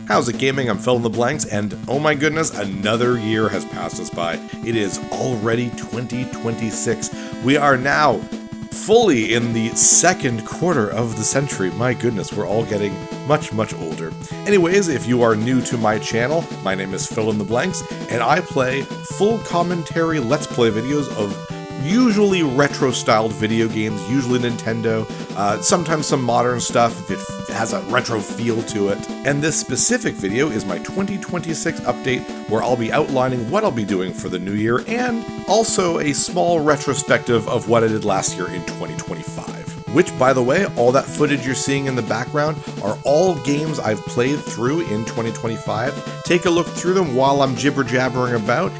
How's it gaming? I'm Phil in the Blanks, and oh my goodness, another year has passed us by. It is already 2026. We are now fully in the second quarter of the century. My goodness, we're all getting much, much older. Anyways, if you are new to my channel, my name is Phil in the Blanks, and I play full commentary Let's Play videos of usually retro-styled video games, usually Nintendo, sometimes some modern stuff if it has a retro feel to it. And this specific video is my 2026 update, where I'll be outlining what I'll be doing for the new year, and also a small retrospective of what I did last year in 2025. Which, by the way, all that footage you're seeing in the background are all games I've played through in 2025. Take a look through them while I'm jibber-jabbering about,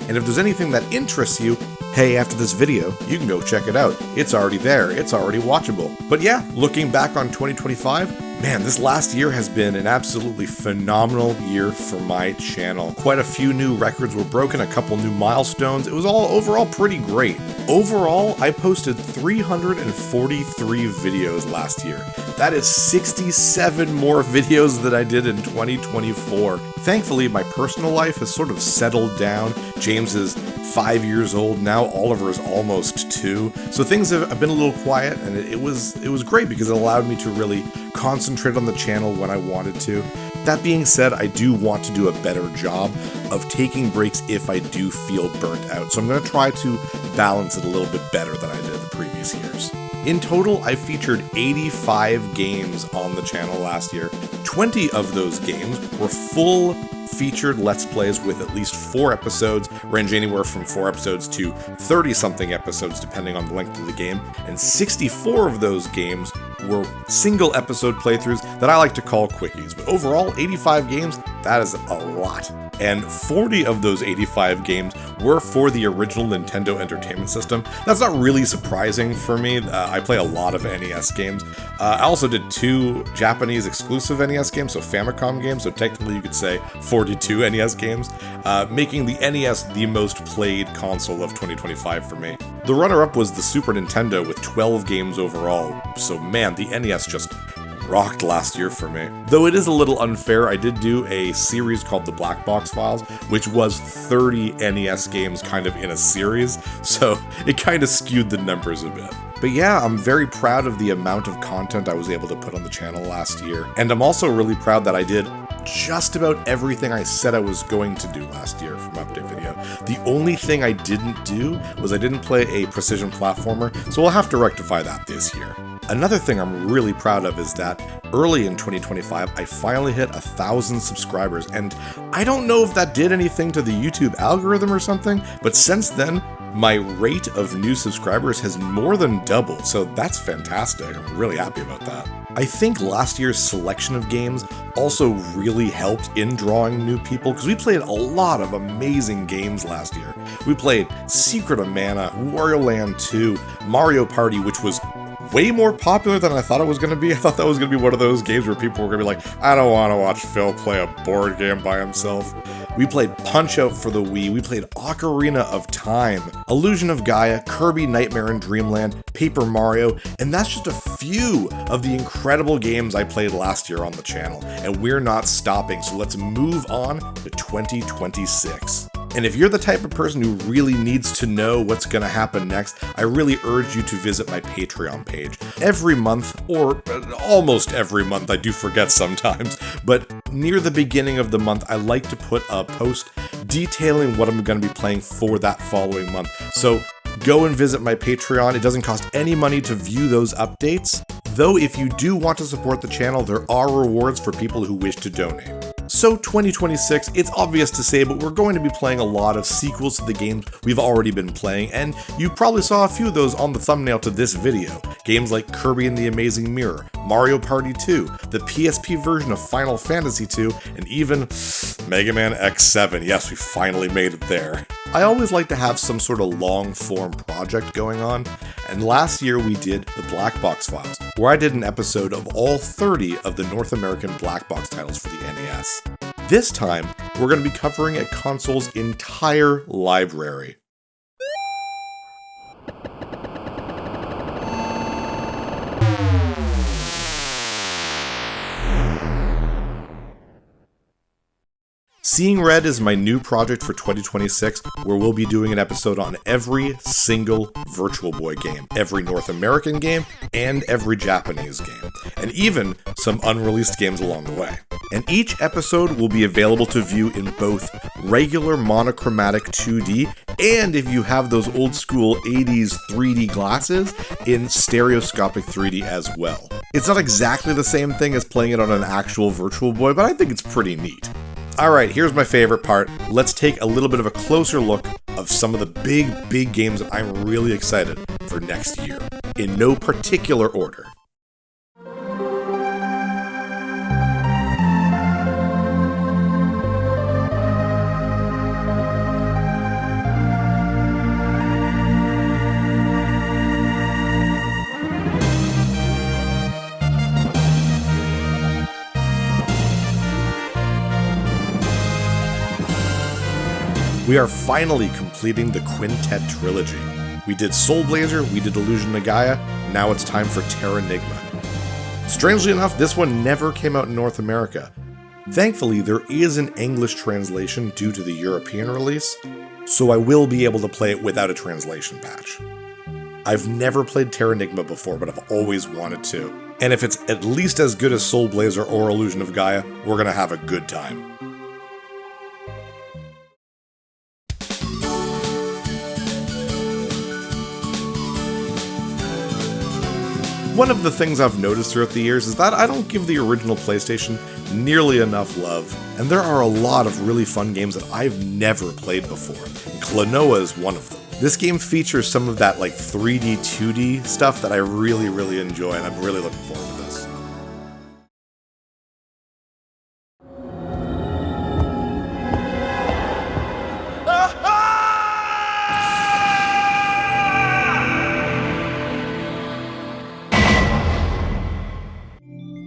and if there's anything that interests you, hey, after this video, you can go check it out. It's already there, it's already watchable. But yeah, looking back on 2025, man, this last year has been an absolutely phenomenal year for my channel. Quite a few new records were broken, a couple new milestones. It was all overall pretty great. Overall, I posted 343 videos last year. That is 67 more videos than I did in 2024. Thankfully, my personal life has sort of settled down. James is 5 years old now, Oliver is almost 2, so things have been a little quiet, and it was great because it allowed me to really concentrate on the channel when I wanted to. That being said, I do want to do a better job of taking breaks if I do feel burnt out, so I'm going to try to balance it a little bit better than I did the previous years. In total, I featured 85 games on the channel last year. 20 of those games were full featured Let's Plays with at least 4 episodes, range anywhere from 4 episodes to 30-something episodes depending on the length of the game, and 64 of those games were single episode playthroughs that I like to call quickies. But overall, 85 games, that is a lot. And 40 of those 85 games were for the original Nintendo Entertainment System. That's not really surprising for me. I play a lot of NES games. I also did 2 Japanese exclusive NES games, so Famicom games, so technically you could say 42 NES games, making the NES the most played console of 2025 for me. The runner-up was the Super Nintendo with 12 games overall, so man, the NES just rocked last year for me. Though it is a little unfair, I did do a series called the Black Box Files, which was 30 NES games kind of in a series, so it kind of skewed the numbers a bit. But yeah, I'm very proud of the amount of content I was able to put on the channel last year, and I'm also really proud that I did just about everything I said I was going to do last year from Update Video. The only thing I didn't do was I didn't play a precision platformer, so we'll have to rectify that this year. Another thing I'm really proud of is that early in 2025, I finally hit 1,000 subscribers, and I don't know if that did anything to the YouTube algorithm or something, but since then, my rate of new subscribers has more than doubled, so that's fantastic. I'm really happy about that. I think last year's selection of games also really helped in drawing new people, because we played a lot of amazing games last year. We played Secret of Mana, Wario Land 2, Mario Party, which was way more popular than I thought it was going to be. I thought that was going to be one of those games where people were going to be like, I don't want to watch Phil play a board game by himself. We played Punch-Out for the Wii, we played Ocarina of Time, Illusion of Gaia, Kirby Nightmare in Dreamland, Paper Mario, and that's just a few of the incredible games I played last year on the channel. And we're not stopping, so let's move on to 2026. And if you're the type of person who really needs to know what's going to happen next, I really urge you to visit my Patreon page. Every month, or almost every month, I do forget sometimes, but near the beginning of the month, I like to put a post detailing what I'm going to be playing for that following month. So go and visit my Patreon. It doesn't cost any money to view those updates, though if you do want to support the channel, there are rewards for people who wish to donate. So 2026, it's obvious to say, but we're going to be playing a lot of sequels to the games we've already been playing, and you probably saw a few of those on the thumbnail to this video. Games like Kirby and the Amazing Mirror, Mario Party 2, the PSP version of Final Fantasy 2, and even Mega Man X7. Yes, we finally made it there. I always like to have some sort of long-form project going on, and last year we did the Black Box Files, where I did an episode of all 30 of the North American Black Box titles for the NES. This time, we're going to be covering a console's entire library. Seeing Red is my new project for 2026, where we'll be doing an episode on every single Virtual Boy game, every North American game, and every Japanese game, and even some unreleased games along the way. And each episode will be available to view in both regular monochromatic 2D, and if you have those old school 80s 3D glasses, in stereoscopic 3D as well. It's not exactly the same thing as playing it on an actual Virtual Boy, but I think it's pretty neat. Alright, here's my favorite part. Let's take a little bit of a closer look of some of the big games that I'm really excited for next year, in no particular order. We are finally completing the Quintet trilogy. We did Soul Blazer, we did Illusion of Gaia, now it's time for Terranigma. Strangely enough, this one never came out in North America. Thankfully, there is an English translation due to the European release, so I will be able to play it without a translation patch. I've never played Terranigma before, but I've always wanted to. And if it's at least as good as Soul Blazer or Illusion of Gaia, we're gonna have a good time. One of the things I've noticed throughout the years is that I don't give the original PlayStation nearly enough love, and there are a lot of really fun games that I've never played before. Klonoa is one of them. This game features some of that like 3D, 2D stuff that I really enjoy, and I'm really looking forward to this.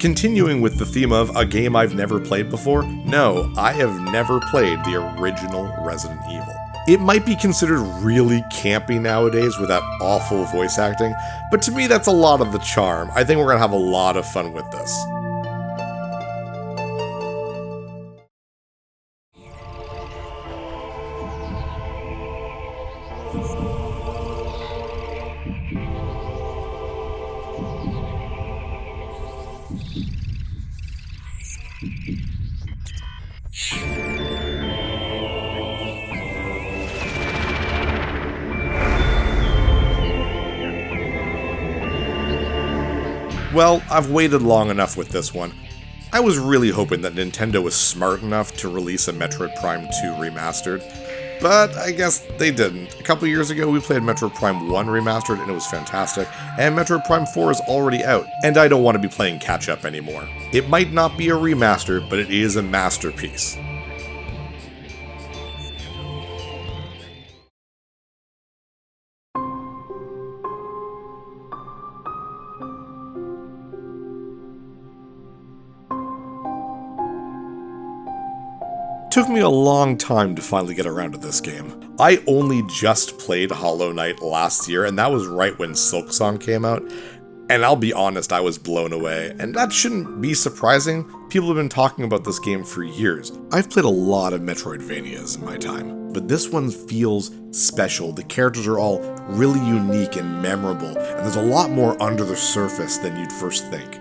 Continuing with the theme of a game I've never played before, no, I have never played the original Resident Evil. It might be considered really campy nowadays with that awful voice acting, but to me that's a lot of the charm. I think we're gonna have a lot of fun with this. Well, I've waited long enough with this one. I was really hoping that Nintendo was smart enough to release a Metroid Prime 2 remastered, but I guess they didn't. A couple years ago we played Metroid Prime 1 remastered and it was fantastic, and Metroid Prime 4 is already out, and I don't want to be playing catch-up anymore. It might not be a remaster, but it is a masterpiece. Took me a long time to finally get around to this game. I only just played Hollow Knight last year, and that was right when Silksong came out, and I'll be honest, I was blown away, and that shouldn't be surprising. People have been talking about this game for years. I've played a lot of Metroidvanias in my time, but this one feels special. The characters are all really unique and memorable, and there's a lot more under the surface than you'd first think.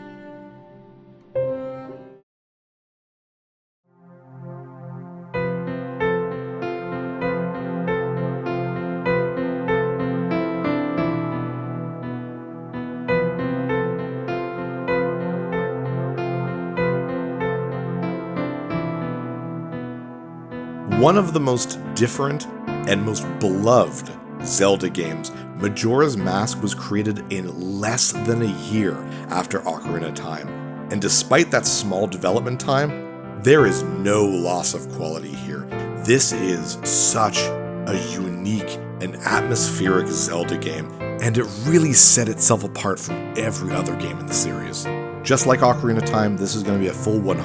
One of the most different and most beloved Zelda games, Majora's Mask was created in less than a year after Ocarina of Time, and despite that small development time, there is no loss of quality here. This is such a unique and atmospheric Zelda game, and it really set itself apart from every other game in the series. Just like Ocarina of Time, this is going to be a full 100%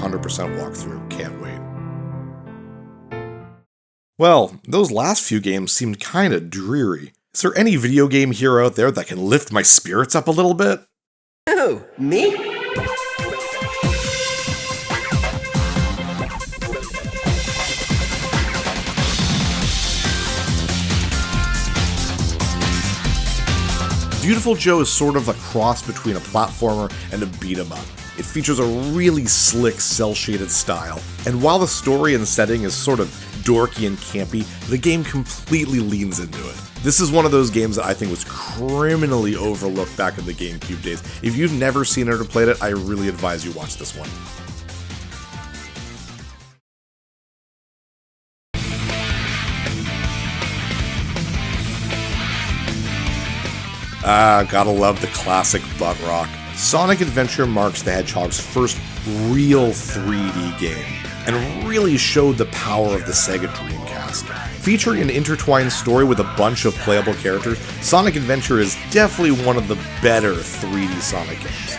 walkthrough. Can't wait. Well, those last few games seemed kinda dreary. Is there any video game hero out there that can lift my spirits up a little bit? Who, me? Beautiful Joe is sort of a cross between a platformer and a beat-em-up. It features a really slick cel-shaded style, and while the story and setting is sort of dorky and campy, the game completely leans into it. This is one of those games that I think was criminally overlooked back in the GameCube days. If you've never seen it or played it, I really advise you watch this one. Gotta love the classic butt rock. Sonic Adventure marks the Hedgehog's first real 3D game, and really showed the power of the Sega Dreamcast. Featuring an intertwined story with a bunch of playable characters, Sonic Adventure is definitely one of the better 3D Sonic games.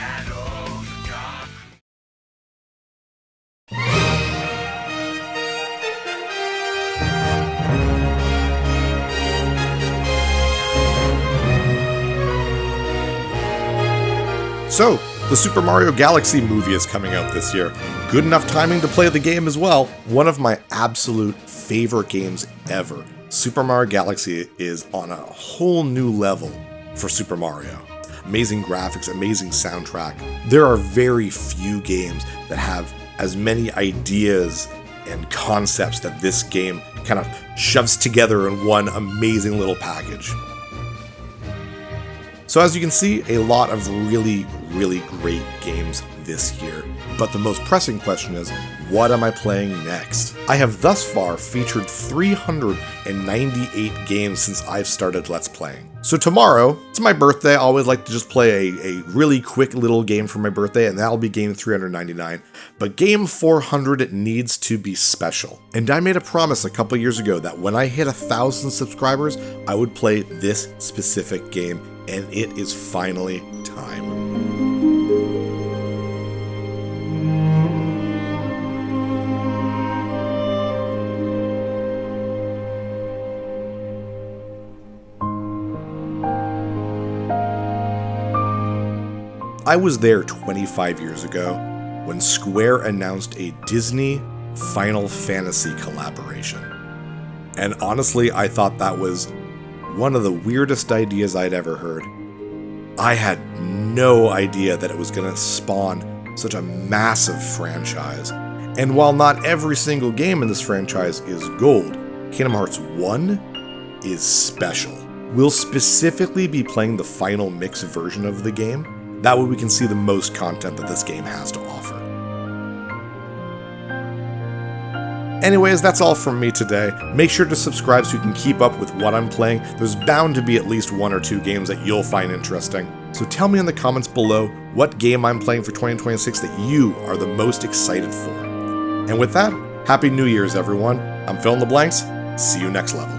So, the Super Mario Galaxy movie is coming out this year. Good enough timing to play the game as well. One of my absolute favorite games ever. Super Mario Galaxy is on a whole new level for Super Mario. Amazing graphics, amazing soundtrack. There are very few games that have as many ideas and concepts that this game kind of shoves together in one amazing little package. So as you can see, a lot of really great games this year. But the most pressing question is, what am I playing next? I have thus far featured 398 games since I've started Let's Playing. So tomorrow, it's my birthday. I always like to just play a really quick little game for my birthday, and that'll be game 399. But game 400 needs to be special. And I made a promise a couple years ago that when I hit 1,000 subscribers, I would play this specific game, and it is finally time. I was there 25 years ago when Square announced a Disney Final Fantasy collaboration. And honestly, I thought that was one of the weirdest ideas I'd ever heard. I had no idea that it was going to spawn such a massive franchise. And while not every single game in this franchise is gold, Kingdom Hearts 1 is special. We'll specifically be playing the final mix version of the game. That way we can see the most content that this game has to offer. Anyways, that's all from me today. Make sure to subscribe so you can keep up with what I'm playing. There's bound to be at least 1 or 2 games that you'll find interesting. So tell me in the comments below what game I'm playing for 2026 that you are the most excited for. And with that, Happy New Year's everyone. I'm Phil in the Blanks. See you next level.